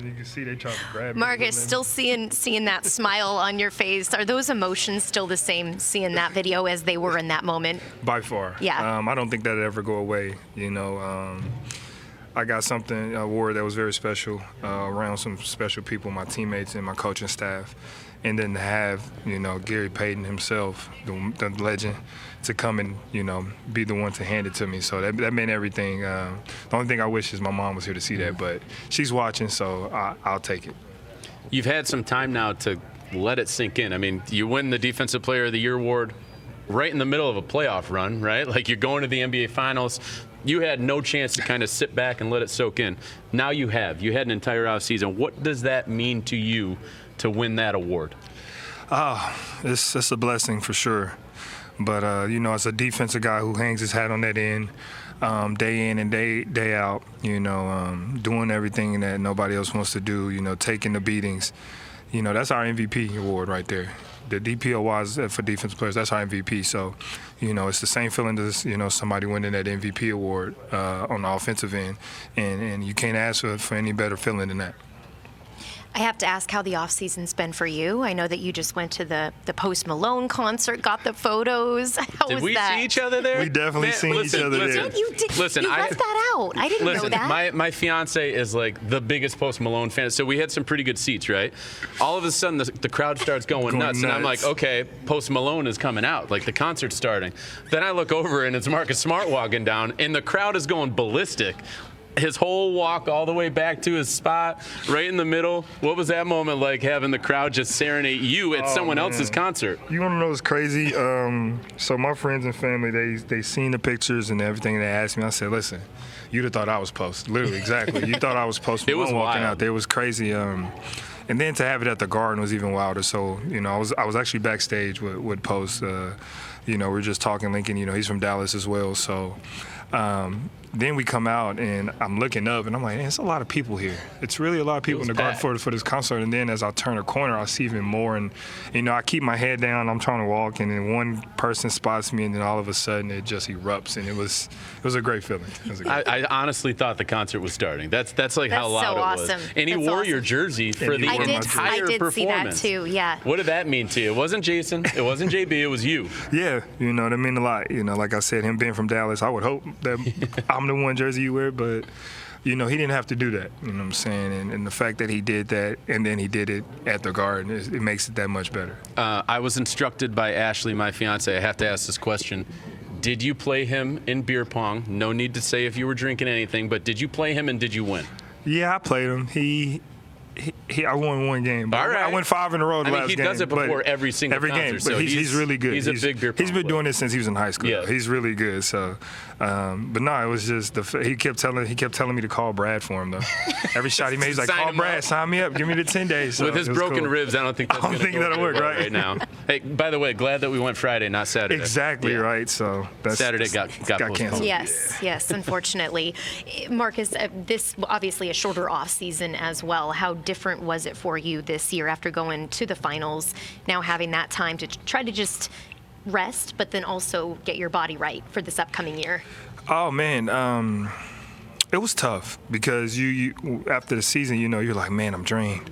And you can see they try to grab me. Marcus, still seeing that smile on your face. Are those emotions still the same seeing that video as they were in that moment? By far. Yeah. I don't think that'll ever go away. I got something, a award that was very special around some special people, my teammates and my coaching staff. And then to have, Gary Payton himself, the legend, to come and, be the one to hand it to me. So that meant everything. The only thing I wish is my mom was here to see that, but she's watching, so I'll take it. You've had some time now to let it sink in. I mean, you win the Defensive Player of the Year award right in the middle of a playoff run, right? Like you're going to the NBA Finals. You had no chance to kind of sit back and let it soak in. Now you have. You had an entire offseason. What does that mean to you to win that award? It's a blessing for sure. But, as a defensive guy who hangs his hat on that end, day in and day out, doing everything that nobody else wants to do, taking the beatings, that's our MVP award right there. The DPOY is for defensive players. That's our MVP. So, it's the same feeling as, somebody winning that MVP award on the offensive end. And you can't ask for any better feeling than that. I have to ask how the off-season's been for you. I know that you just went to the Post Malone concert, got the photos. How did was we that? see each other there? We definitely seen each other there. You did. Listen, you left that out. I didn't know that. My fiance is like the biggest Post Malone fan, so we had some pretty good seats, right? All of a sudden, the crowd starts going nuts, and I'm like, okay, Post Malone is coming out, like the concert's starting. Then I look over, and it's Marcus Smart walking down, and the crowd is going ballistic. His whole walk all the way back to his spot, right in the middle. What was that moment like, having the crowd just serenade you at someone else's concert? You want to know what's crazy? So my friends and family, they seen the pictures and everything. They asked me. I said, listen, you'd have thought I was Post. Literally, exactly. You thought I was Post Malone. It was walking wild. out there. It was crazy. And then to have it at the Garden was even wilder. So, I was actually backstage with Post. We were just talking, Lincoln. He's from Dallas as well. So then we come out, and I'm looking up, and I'm like, it's a lot of people here. It's really a lot of people in the Garden for this concert. And then as I turn a corner, I see even more. And, I keep my head down. I'm trying to walk, and then one person spots me, and then all of a sudden it just erupts. And it was a great feeling. I honestly thought the concert was starting. That's like how loud it was. Awesome. And he wore your jersey for the entire performance. I did see that too, yeah. What did that mean to you? It wasn't Jason. It wasn't JB. It was you. Yeah, that meant a lot. Like I said, him being from Dallas, I would hope that I'm the one jersey you wear, but he didn't have to do that. You know what I'm saying? And the fact that he did that, and then he did it at the Garden, it makes it that much better. I was instructed by Ashley, my fiance. I have to ask this question. Did you play him in beer pong? No need to say if you were drinking anything, but did you play him and did you win? Yeah, I played him. I won one game. All right. I won 5 in a row the last game. He does it before every single concert, game. But so he's really good. He's a big beer pong He's been player. doing this since he was in high school. Yeah. He's really good. So, but no, it was just he kept telling me to call Brad for him though. Every shot he made, he's like, Sign call him Brad, up. sign me up, give me the 10 days. So With his broken ribs, I don't think that's that'll work right now. Hey, by the way, glad that we went Friday, not Saturday. Exactly right. So Saturday got canceled. Yes, unfortunately. Marcus, this obviously a shorter off season as well. How different was it for you this year after going to the finals, now having that time to try to just rest, but then also get your body right for this upcoming year? Oh, man. It was tough because you after the season, you're like, man, I'm drained.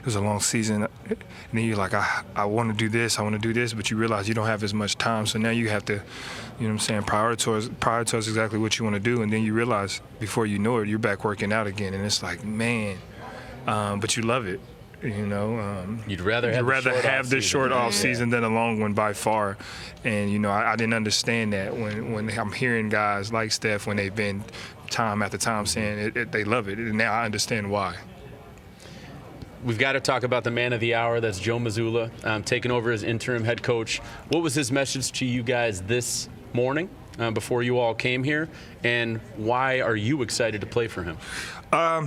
It was a long season. And then you're like, I want to do this, but you realize you don't have as much time. So now you have to, prioritize exactly what you want to do. And then you realize before you know it, you're back working out again. And it's like, man, but you love it. You'd rather have the short off season than a long one by far. And I didn't understand that when I'm hearing guys like Steph, when they've been time after time saying they love it, and now I understand why. We've got to talk about the man of the hour. That's Joe Mazzulla, taking over as interim head coach. What was his message to you guys this morning before you all came here, and why are you excited to play for him?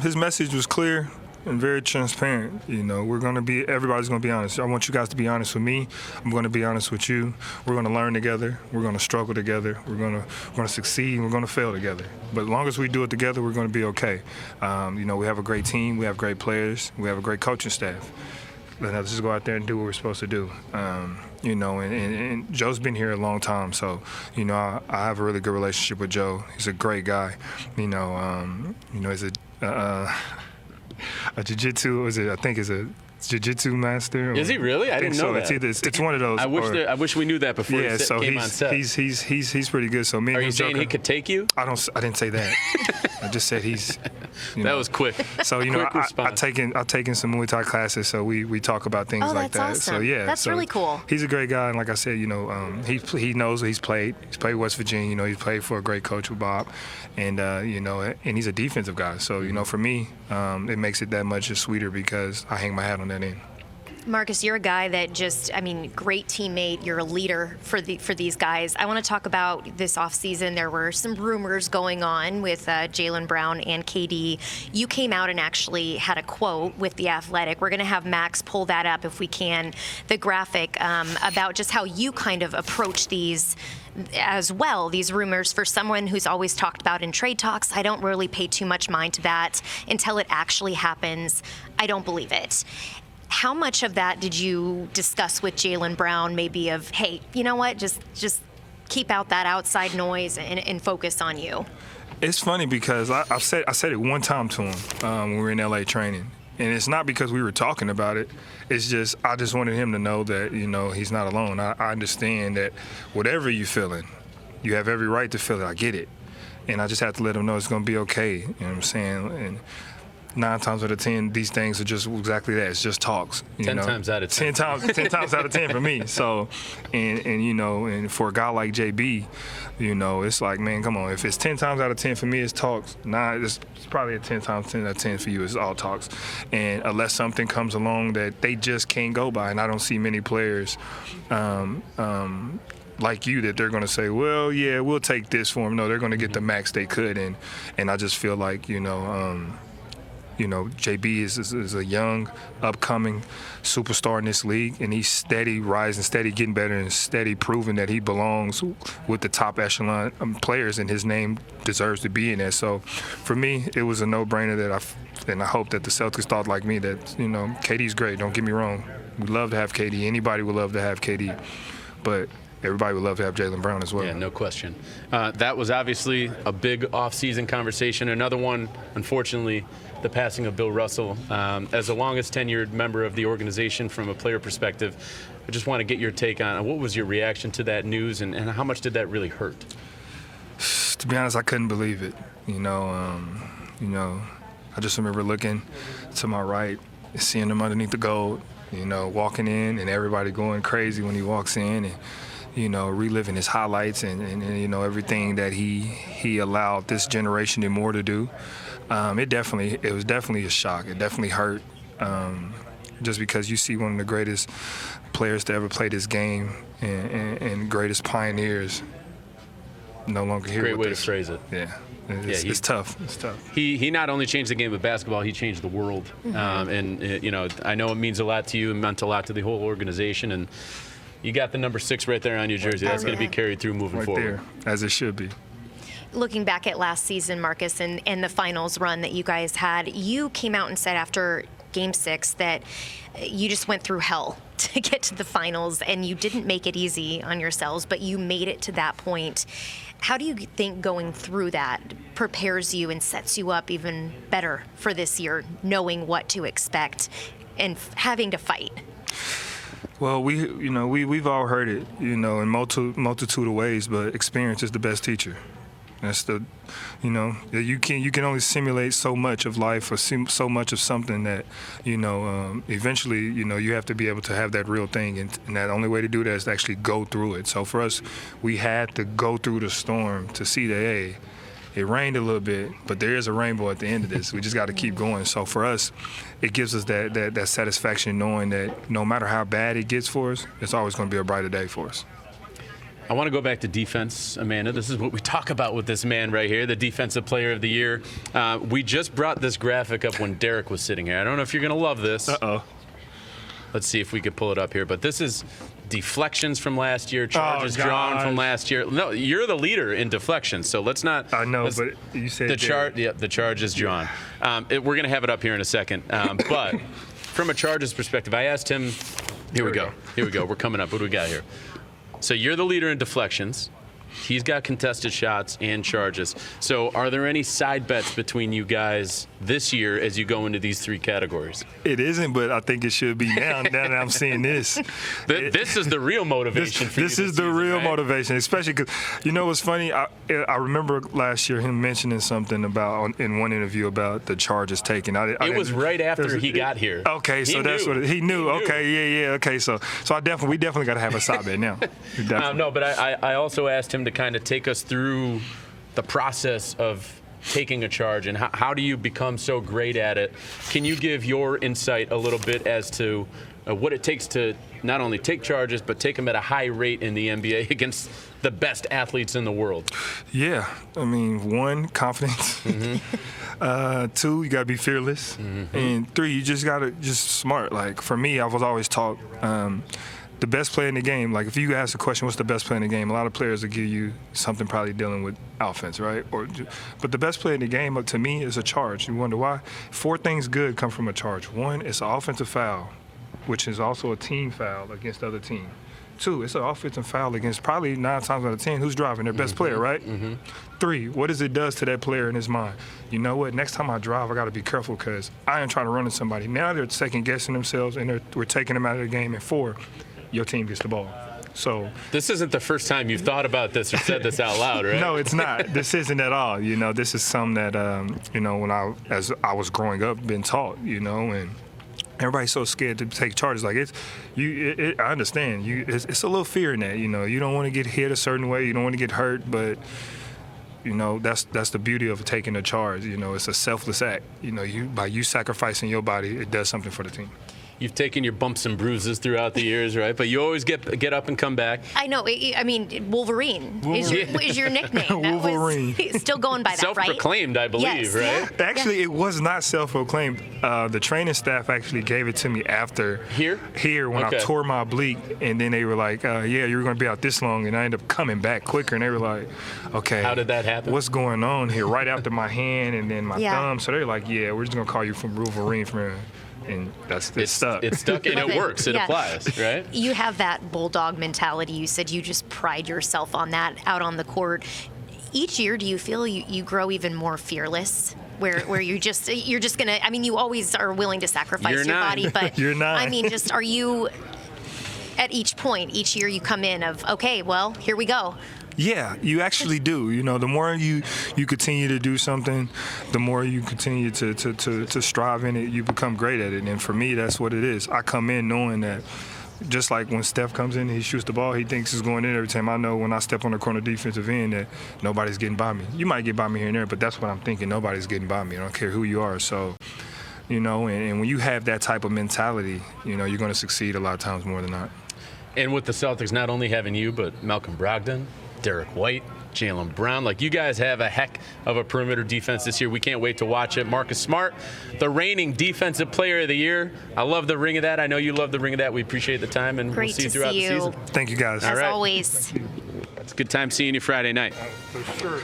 His message was clear and very transparent. Everybody's gonna be honest. I want you guys to be honest with me. I'm gonna be honest with you. We're gonna learn together. We're gonna struggle together. We're gonna succeed. And we're gonna fail together. But as long as we do it together, we're gonna be okay. We have a great team. We have great players. We have a great coaching staff. Let's just go out there and do what we're supposed to do. And Joe's been here a long time, so I have a really good relationship with Joe. He's a great guy. He's a a jiu-jitsu. I think is a jiu-jitsu master. Is he really? I didn't know that. It's one of those. I wish we knew that before he came on set. He's pretty good. So me. Are and you saying Joker, he could take you? I didn't say that. I just said he's. That was quick. So I've taken some Muay Thai classes, so we talk about things like that's that. awesome. So yeah, that's really cool. He's a great guy, and like I said, he knows he's played West Virginia. He's played for a great coach with Bob, and and he's a defensive guy. So for me, it makes it that much sweeter because I hang my hat on that end. Marcus, you're a guy that great teammate. You're a leader for these guys. I want to talk about this offseason. There were some rumors going on with Jaylen Brown and KD. You came out and actually had a quote with The Athletic. We're going to have Max pull that up if we can, the graphic, about just how you kind of approach these as well, these rumors. For someone who's always talked about in trade talks, I don't really pay too much mind to that until it actually happens. I don't believe it. How much of that did you discuss with Jaylen Brown, maybe of, hey, you know what, just keep out that outside noise and focus on you? It's funny because I said it one time to him when we were in LA training. And it's not because we were talking about it. It's just I just wanted him to know that, he's not alone. I understand that whatever you're feeling, you have every right to feel it. I get it. And I just have to let him know it's going to be okay. You know what I'm saying? And 9 times out of 10, these things are just exactly that. It's just talks. 10 times out of 10. 10 times out of 10 for me. So, and for a guy like JB, it's like, man, come on. If it's 10 times out of 10 for me, it's talks. It's probably a 10 times 10 out of 10 for you. It's all talks. And unless something comes along that they just can't go by, and I don't see many players like you that they're going to say, well, yeah, we'll take this for them. No, they're going to get the max they could. And I just feel like, JB is a young, upcoming superstar in this league, and he's steady rising, steady getting better, and steady proving that he belongs with the top echelon players, and his name deserves to be in there. So for me, it was a no-brainer and I hope that the Celtics thought like me that, KD's great, don't get me wrong. We'd love to have KD. Anybody would love to have KD. But everybody would love to have Jaylen Brown as well. Yeah, no question. That was obviously a big off-season conversation. Another one, unfortunately, the passing of Bill Russell. As the longest tenured member of the organization from a player perspective, I just want to get your take on what was your reaction to that news and how much did that really hurt? To be honest, I couldn't believe it. I just remember looking to my right, seeing him underneath the gold, walking in and everybody going crazy when he walks in and, reliving his highlights and everything that he allowed this generation and more to do. It was definitely a shock. It definitely hurt, just because you see one of the greatest players to ever play this game and greatest pioneers no longer here. Great with way us. to phrase it. Yeah. It's tough. It's tough. He not only changed the game of basketball, he changed the world. Mm-hmm. I know it means a lot to you. It meant a lot to the whole organization. And you got the number 6 right there on your jersey. That's going to be carried through moving forward. Right there, as it should be. Looking back at last season, Marcus, and the finals run that you guys had, you came out and said after Game 6 that you just went through hell to get to the finals, and you didn't make it easy on yourselves, but you made it to that point. How do you think going through that prepares you and sets you up even better for this year, knowing what to expect and having to fight? Well, we've all heard it, in multitude of ways, but experience is the best teacher. That's you can only simulate so much of life or so much of something that, eventually, you have to be able to have that real thing. And that only way to do that is to actually go through it. So for us, we had to go through the storm to see that, hey, it rained a little bit, but there is a rainbow at the end of this. We just got to keep going. So for us, it gives us that satisfaction knowing that no matter how bad it gets for us, it's always going to be a brighter day for us. I want to go back to defense, Amanda. This is what we talk about with this man right here, the Defensive Player of the Year. We just brought this graphic up when Derek was sitting here. I don't know if you're going to love this. Uh-oh. Let's see if we could pull it up here. But this is deflections from last year, charges drawn from last year. No, you're the leader in deflections, so let's not. I know, but you said the chart. Yep, the charge is drawn. We're going to have it up here in a second. But from a charges perspective, I asked him. Here we go. Here we go. We're coming up. What do we got here? So you're the leader in deflections. He's got contested shots and charges. So are there any side bets between you guys this year as you go into these three categories? It isn't, but I think it should be now that I'm seeing this. This is the real motivation for you this is the season, real right? motivation, especially because, you know what's funny? I remember last year him mentioning something about, in one interview, about the charges taken. It was right after he got here. Okay, so that's what he knew. Okay, yeah. Okay, so we definitely got to have a side bet now. No, but I also asked him to kind of take us through the process of taking a charge and how do you become so great at it. Can you give your insight a little bit as to what it takes to not only take charges but take them at a high rate in the NBA against the best athletes in the world? Yeah, I mean, 1, confidence. 2, you gotta be fearless, and 3, you just gotta smart. Like for me, I was always taught the best player in the game. Like if you ask a question, what's the best player in the game? A lot of players will give you something probably dealing with offense, right? But the best player in the game, to me, is a charge. You wonder why? 4 things good come from a charge. 1, it's an offensive foul, which is also a team foul against the other team. 2, it's an offensive foul against probably 9 times out of 10 who's driving, their best player, right? 3, what it does to that player in his mind? You know what? Next time I drive, I got to be careful because I ain't trying to run into somebody. Now they're second guessing themselves and we're taking them out of the game. And 4, your team gets the ball. So this isn't the first time you've thought about this or said this out loud, right? No, it's not. This isn't at all. You know, this is something that when as I was growing up, been taught. You know, and everybody's so scared to take charges. Like I understand. It's a little fear in that. You know, you don't want to get hit a certain way. You don't want to get hurt, but you know, that's the beauty of taking a charge. You know, it's a selfless act. You know, by you sacrificing your body, it does something for the team. You've taken your bumps and bruises throughout the years, right? But you always get up and come back. I know. I mean, Wolverine. Is your nickname. Wolverine. Still going by that, right? Self-proclaimed, I believe, yes, right? Yeah. Actually, it was not self-proclaimed. The training staff actually gave it to me after. Here, when I tore my oblique, and then they were like, yeah, you're going to be out this long, and I ended up coming back quicker, and they were like, okay. How did that happen? What's going on here? Right after my hand and then my thumb. So they're like, yeah, we're just going to call you from Wolverine from here. And it stuck. It stuck and it works. It applies, right? You have that bulldog mentality. You said you just pride yourself on that out on the court. Each year, do you feel you grow even more fearless? Where you're just gonna. I mean, you always are willing to sacrifice your body, but You're not. I mean, just are you at each point each year you come in of okay, well, here we go. Yeah, you actually do. You know, the more you continue to do something, the more you continue to strive in it, you become great at it. And for me, that's what it is. I come in knowing that just like when Steph comes in, he shoots the ball, he thinks it's going in every time. I know when I step on the corner defensive end that nobody's getting by me. You might get by me here and there, but that's what I'm thinking. Nobody's getting by me. I don't care who you are. So, you know, and when you have that type of mentality, you know, you're going to succeed a lot of times more than not. And with the Celtics not only having you, but Malcolm Brogdon, Derek White, Jaylen Brown. Like, you guys have a heck of a perimeter defense this year. We can't wait to watch it. Marcus Smart, the reigning Defensive Player of the Year. I love the ring of that. I know you love the ring of that. We appreciate the time, and we'll see you throughout the season. Thank you, guys. As always. It's a good time seeing you Friday night. For sure.